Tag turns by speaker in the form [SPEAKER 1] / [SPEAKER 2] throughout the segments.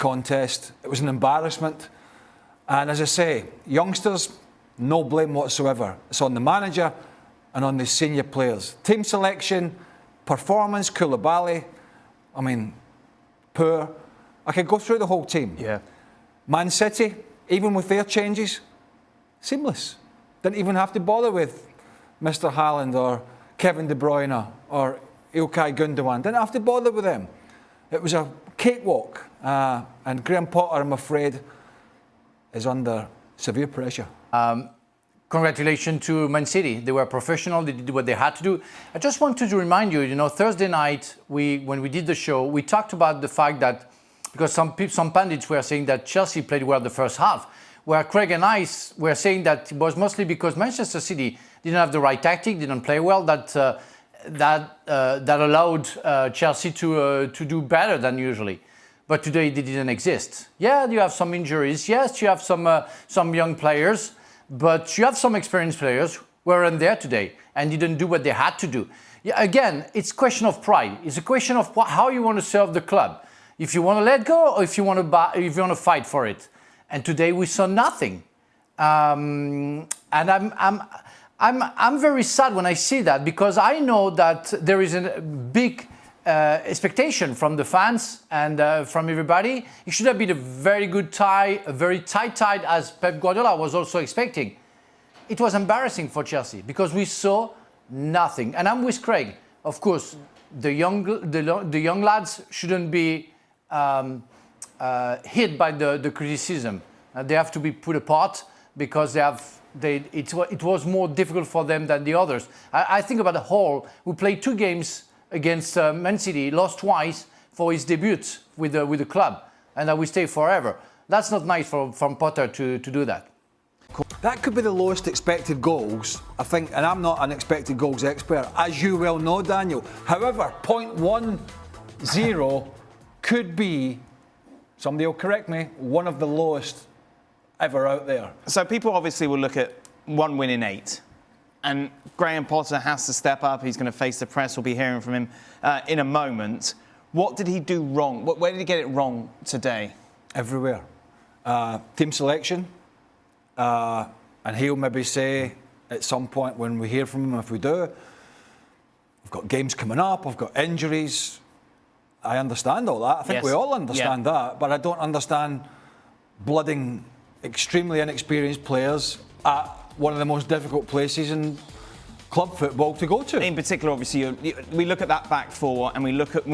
[SPEAKER 1] contest. It was an embarrassment. And as I say, youngsters, no blame whatsoever. It's on the manager and on the senior players. Team selection, performance, Koulibaly, I mean, poor. I could go through the whole team.
[SPEAKER 2] Yeah.
[SPEAKER 1] Man City, even with their changes, seamless. Didn't even have to bother with Mr. Haaland or Kevin De Bruyne or Ilkay Gundogan. Didn't have to bother with them. It was a cakewalk. And Graham Potter, I'm afraid, is under severe pressure.
[SPEAKER 2] Congratulations to Man City. They were professional. They did what they had to do. I just wanted to remind you, Thursday night, when we did the show, we talked about the fact that, because some pundits were saying that Chelsea played well the first half, where Craig and I were saying that it was mostly because Manchester City didn't have the right tactic, didn't play well, that allowed Chelsea to do better than usually. But today they didn't exist. Yeah, you have some injuries. Yes, you have some young players, but you have some experienced players who weren't there today and didn't do what they had to do. Yeah, again, it's a question of pride. It's a question of how you want to serve the club. If you want to let go or if you want to fight for it. And today we saw nothing. And I'm very sad when I see that, because I know that there is a big expectation from the fans and from everybody. It should have been a very good tie, a very tight tie, as Pep Guardiola was also expecting. It was embarrassing for Chelsea because we saw nothing. And I'm with Craig. Of course, the young lads shouldn't be hit by the criticism. They have to be put apart because it was more difficult for them than the others. I think about the Hall, who played 2 games against Man City, lost twice for his debut with the club, and that will stay forever. That's not nice from Potter to do that.
[SPEAKER 1] That could be the lowest expected goals, I think, and I'm not an expected goals expert, as you well know, Daniel. However, 0.10 could be, somebody will correct me, one of the lowest ever out there.
[SPEAKER 3] So people obviously will look at 1 win in 8. And Graham Potter has to step up. He's going to face the press. We'll be hearing from him in a moment. What did he do wrong? Where did he get it wrong today?
[SPEAKER 1] Everywhere. Team selection. And he'll maybe say at some point when we hear from him, if we do, we've got games coming up, I've got injuries. I understand all that. I think we all understand that. But I don't understand blooding extremely inexperienced players at one of the most difficult places in club football to go to.
[SPEAKER 3] In particular, obviously, we look at that back four and we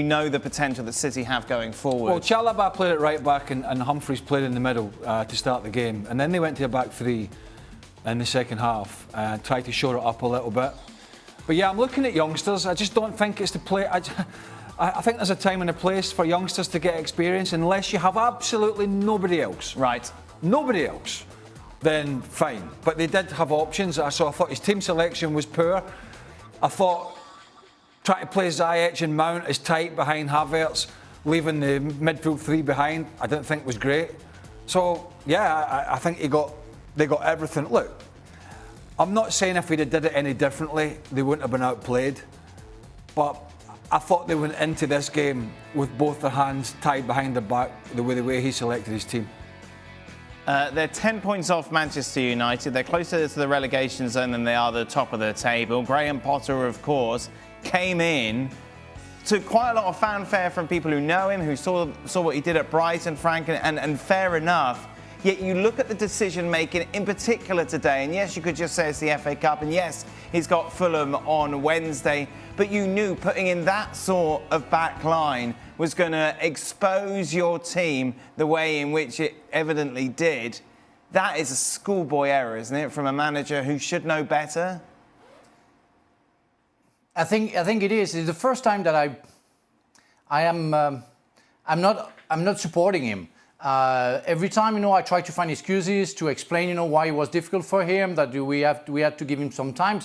[SPEAKER 3] know the potential that City have going forward.
[SPEAKER 1] Well, Chalobah played it right back and Humphreys played in the middle to start the game. And then they went to a back 3 in the second half and tried to shore it up a little bit. But yeah, I'm looking at youngsters. I just don't think it's the play. I think there's a time and a place for youngsters to get experience unless you have absolutely nobody else.
[SPEAKER 3] Right.
[SPEAKER 1] Nobody else. Then fine. But they did have options. So I thought his team selection was poor. I thought trying to play Ziyech and Mount as tight behind Havertz, leaving the midfield 3 behind, I didn't think was great. So yeah, I think they got everything. Look, I'm not saying if we'd have did it any differently, they wouldn't have been outplayed. But I thought they went into this game with both their hands tied behind their back, the way he selected his team.
[SPEAKER 3] They're 10 points off Manchester United. They're closer to the relegation zone than they are the top of the table. Graham Potter, of course, came in to quite a lot of fanfare from people who know him, who saw what he did at Brighton, Frank, and fair enough. Yet you look at the decision-making in particular today, and yes, you could just say it's the FA Cup, and yes, he's got Fulham on Wednesday, but you knew putting in that sort of back line was going to expose your team the way in which it evidently did. That is a schoolboy error, isn't it, from a manager who should know better?
[SPEAKER 2] I think it is. It's the first time that I'm not supporting him. Every time, I try to find excuses to explain, why it was difficult for him, that we had to give him some time.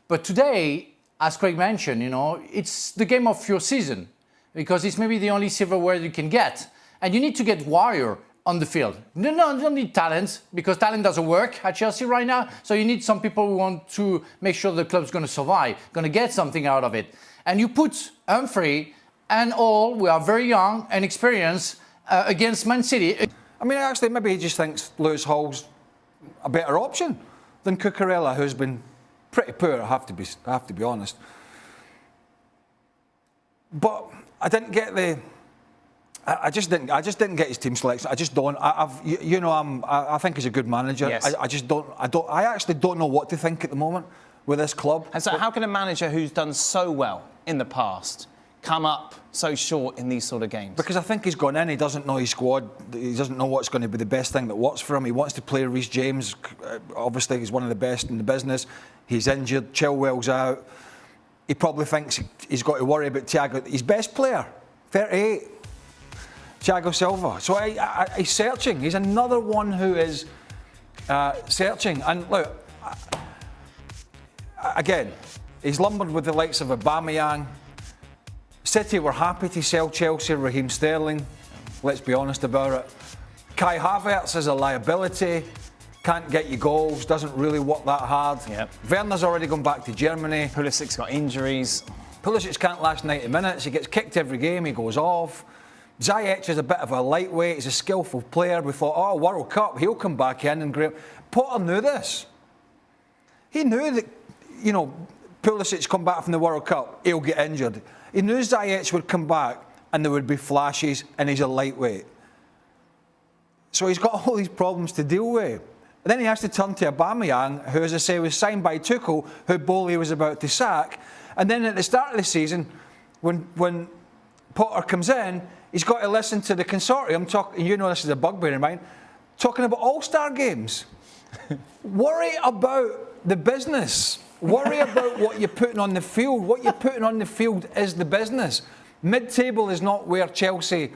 [SPEAKER 2] But today, as Craig mentioned, it's the game of your season, because it's maybe the only silverware you can get. And you need to get warrior on the field. No, you don't need talent, because talent doesn't work at Chelsea right now. So you need some people who want to make sure the club's going to survive, going to get something out of it. And you put Humphrey and all, we are very young and experienced, against Man City.
[SPEAKER 1] I mean, actually, maybe he just thinks Lewis Hall's a better option than Cucurella, who's been pretty poor. I have to be honest. But I didn't get the. I just didn't get his team selection. I just don't. I think he's a good manager.
[SPEAKER 3] Yes.
[SPEAKER 1] I just don't. I actually don't know what to think at the moment with this club.
[SPEAKER 3] And so, how can a manager who's done so well in the past come up so short in these sort of games?
[SPEAKER 1] Because I think he's gone in. He doesn't know his squad. He doesn't know what's going to be the best thing that works for him. He wants to play Reece James. Obviously, he's one of the best in the business. He's injured. Chilwell's out. He probably thinks he's got to worry about Thiago. His best player, 38. Thiago Silva. So he's searching. He's another one who is searching. And look, again, he's lumbered with the likes of Aubameyang. City were happy to sell Chelsea, Raheem Sterling. Let's be honest about it. Kai Havertz is a liability. Can't get you goals. Doesn't really work that hard.
[SPEAKER 3] Yep.
[SPEAKER 1] Werner's already gone back to Germany.
[SPEAKER 3] Pulisic's got injuries.
[SPEAKER 1] Pulisic can't last 90 minutes. He gets kicked every game. He goes off. Ziyech is a bit of a lightweight. He's a skillful player. We thought, oh, World Cup, he'll come back in and great. Potter knew this. He knew that, Pulisic come back from the World Cup, he'll get injured. He knew Ziyech would come back and there would be flashes, and he's a lightweight. So he's got all these problems to deal with. And then he has to turn to Aubameyang, who, as I say, was signed by Tuchel, who Bowley was about to sack. And then at the start of the season, when Potter comes in, he's got to listen to the consortium talking. This is a bugbear of mine, talking about all-star games. Worry about the business. Worry about what you're putting on the field. What you're putting on the field is the business. Mid-table is not where Chelsea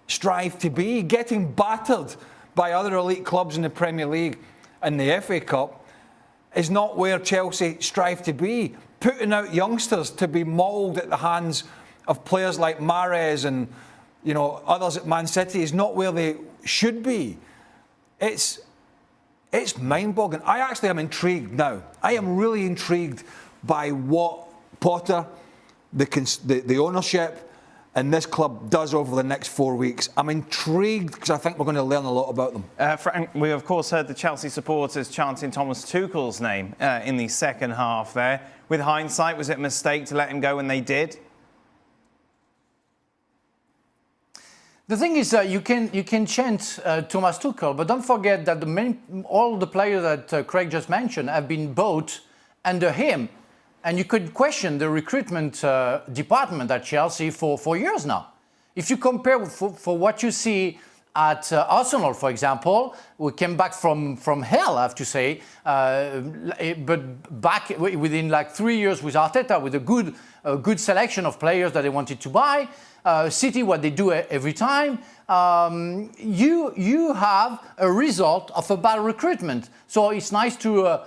[SPEAKER 1] strive to be. Getting battered by other elite clubs in the Premier League and the FA Cup is not where Chelsea strive to be. Putting out youngsters to be mauled at the hands of players like Mahrez and others at Man City is not where they should be. It's mind-boggling. I actually am intrigued now. I am really intrigued by what Potter, the ownership, and this club does over the next 4 weeks. I'm intrigued because I think we're going to learn a lot about them.
[SPEAKER 3] Frank, we of course heard the Chelsea supporters chanting Thomas Tuchel's name in the second half there. With hindsight, was it a mistake to let him go when they did?
[SPEAKER 2] The thing is, you can chant Thomas Tuchel, but don't forget that all the players that Craig just mentioned have been bought under him. And you could question the recruitment department at Chelsea for years now. If you compare for what you see at Arsenal, for example, we came back from hell, I have to say, but back within like 3 years with Arteta, with a good selection of players that they wanted to buy. City, what they do every time, you have a result of a bad recruitment. So it's nice to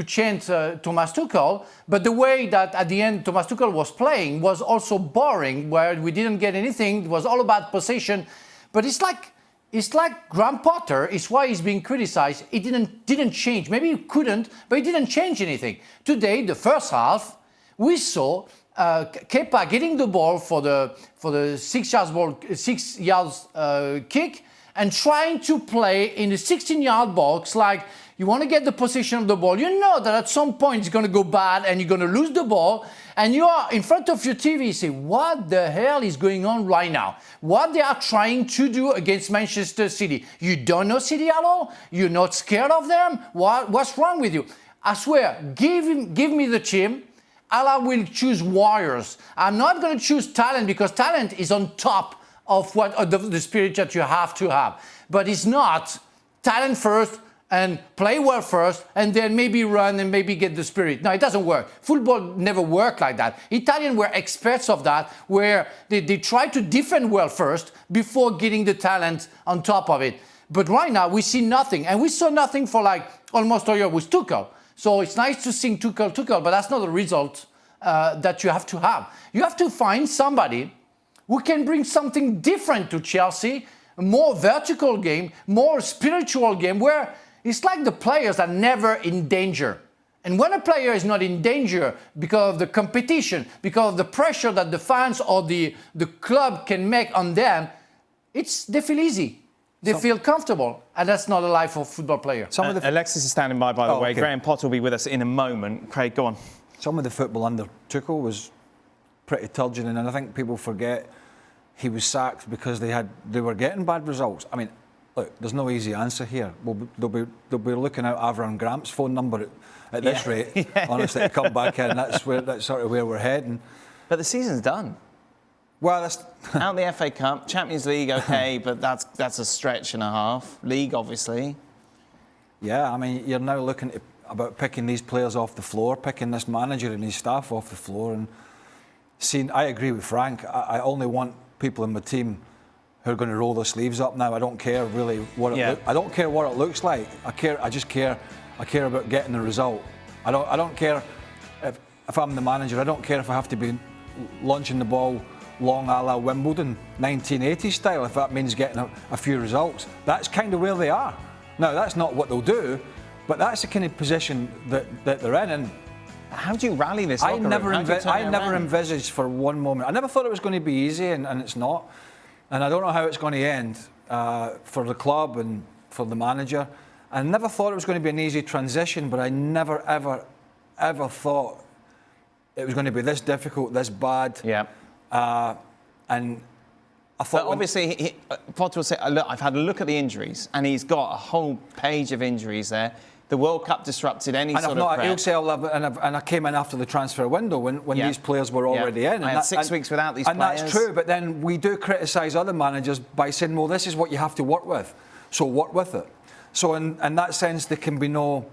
[SPEAKER 2] chant Thomas Tuchel, but the way that at the end Thomas Tuchel was playing was also boring, where we didn't get anything. It was all about possession. But it's like Graham Potter. It's why he's being criticized. It didn't change. Maybe he couldn't, but it didn't change anything. Today, the first half, we saw Kepa getting the ball for the 6 yards kick and trying to play in the 16-yard box like you want to get the possession of the ball. You know that at some point it's going to go bad and you're going to lose the ball, and you are in front of your TV, you say, what the hell is going on right now? What they are trying to do against Manchester City? You don't know City at all? You're not scared of them? What's wrong with you? I swear, give me the team. I will choose warriors. I'm not going to choose talent because talent is on top of the spirit that you have to have. But it's not talent first and play well first and then maybe run and maybe get the spirit. No, it doesn't work. Football never worked like that. Italians were experts of that, where they try to defend well first before getting the talent on top of it. But right now we see nothing. And we saw nothing for like almost a year with Tuchel. So it's nice to sing Tuchel, but that's not the result that you have to have. You have to find somebody who can bring something different to Chelsea, a more vertical game, more spiritual game, where it's like the players are never in danger. And when a player is not in danger because of the competition, because of the pressure that the fans or the club can make on them, they feel easy. They feel comfortable, and that's not a life of a football player.
[SPEAKER 1] Some of the
[SPEAKER 3] Alexis is standing by the way.
[SPEAKER 1] okay.
[SPEAKER 3] Graham Potter will be with us in a moment. Craig, go on.
[SPEAKER 1] Some of the football under Tuchel was pretty turgid, and I think people forget he was sacked because they were getting bad results. I mean, look, there's no easy answer here. They'll be looking out Avram Grant's phone number at this rate, honestly, to come back in. That's sort of where we're heading.
[SPEAKER 3] But the season's done.
[SPEAKER 1] Well, that's
[SPEAKER 3] Out the FA Cup, Champions League, okay, but that's a stretch and a half. League, obviously.
[SPEAKER 1] yeah. I mean, you're now looking about picking these players off the floor, picking this manager and his staff off the floor, and seeing. I agree with Frank. I only want people in my team who are going to roll their sleeves up now. I don't care really what I don't care what it looks like. I just care. I care about getting the result. I don't care if I'm the manager. I don't care if I have to be launching the ball long a la Wimbledon 1980 style, if that means getting a few results. That's kind of where they are. Now, that's not what they'll do, but that's the kind of position that they're in. And
[SPEAKER 3] how do you rally this?
[SPEAKER 1] I never envisaged for one moment. I never thought it was going to be easy, and it's not. And I don't know how it's going to end for the club and for the manager. I never thought it was going to be an easy transition, but I never, ever thought it was going to be this difficult, this bad.
[SPEAKER 3] Yeah.
[SPEAKER 1] And I thought,
[SPEAKER 3] but obviously, Potter will say, "Look, I've had a look at the injuries, and he's got a whole page of injuries there. The World Cup disrupted any sort of prep.
[SPEAKER 1] He'll say, and I came in after the transfer window when these players were already in.
[SPEAKER 3] And I had 6 weeks without these players.
[SPEAKER 1] And that's true, but then we do criticise other managers by saying, well, this is what you have to work with, so work with it. So in that sense, there can be no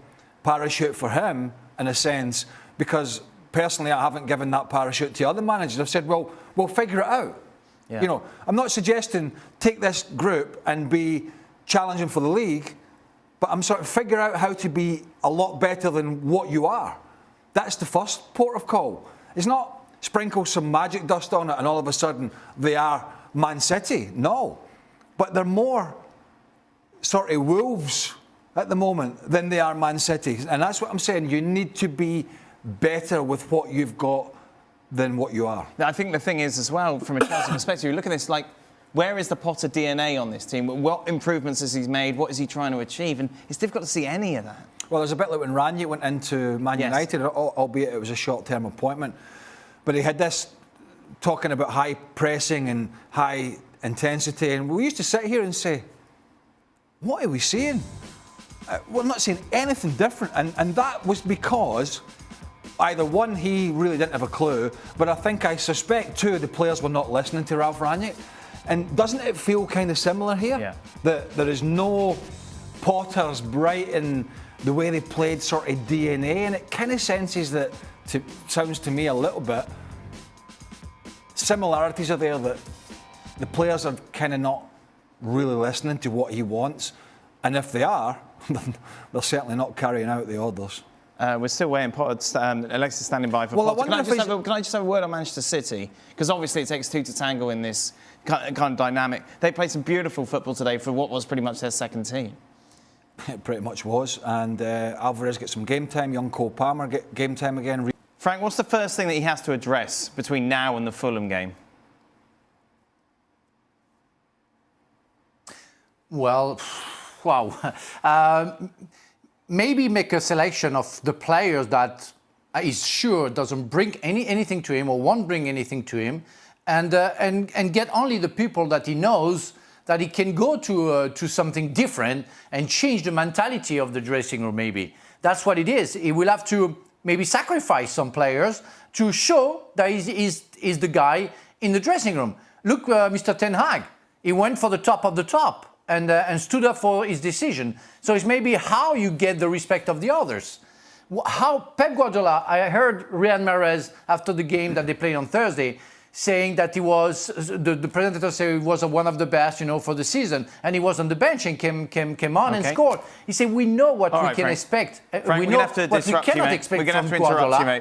[SPEAKER 1] parachute for him, in a sense, because personally, I haven't given that parachute to other managers. I've said, well, we'll figure it out.
[SPEAKER 3] Yeah.
[SPEAKER 1] You know, I'm not suggesting take this group and be challenging for the league, but I'm sort of figure out how to be a lot better than what you are. That's the first port of call. It's not sprinkle some magic dust on it and all of a sudden they are Man City. No. But they're more sort of Wolves at the moment than they are Man City. And that's what I'm saying. You need to be better with what you've got than what you are.
[SPEAKER 3] I think the thing is as well, from a Chelsea perspective, you look at this like, where is the Potter DNA on this team? What improvements has he made? What is he trying to achieve? And it's difficult to see any of that.
[SPEAKER 1] Well, there's a bit like when Ranić went into Man United, albeit it was a short-term appointment. But he had this talking about high pressing and high intensity. And we used to sit here and say, what are we seeing? We're not seeing anything different. And that was because either one, he really didn't have a clue, but I suspect two, the players were not listening to Ralph Ranić. And doesn't it feel kind of similar here?
[SPEAKER 3] Yeah.
[SPEAKER 1] That there is no Potter's Brighton, the way they played sort of DNA, and it kind of senses that, sounds to me a little bit, similarities are there that the players are kind of not really listening to what he wants. And if they are, they're certainly not carrying out the orders.
[SPEAKER 3] We're still waiting. Alexis standing by for Potter. Can I just have a word on Manchester City? Because obviously it takes two to tango in this kind of dynamic. They played some beautiful football today for what was pretty much their second team.
[SPEAKER 1] It pretty much was. And Alvarez gets some game time. Young Cole Palmer get game time again.
[SPEAKER 3] Frank, what's the first thing that he has to address between now and the Fulham game?
[SPEAKER 2] Well, wow. Maybe make a selection of the players that is sure doesn't bring anything to him or won't bring anything to him, and get only the people that he knows that he can go to something different and change the mentality of the dressing room. Maybe that's what it is. He will have to maybe sacrifice some players to show that he's the guy in the dressing room. Look, Mr. Ten Hag. He went for the top of the top. And stood up for his decision. So it's maybe how you get the respect of the others. How Pep Guardiola, I heard Riyad Mahrez after the game that they played on Thursday, saying that he was, the presenter said he was one of the best, for the season. And he was on the bench and came on and scored. He said, we know what we can expect.
[SPEAKER 3] Frank,
[SPEAKER 2] we know what we cannot expect from Guardiola.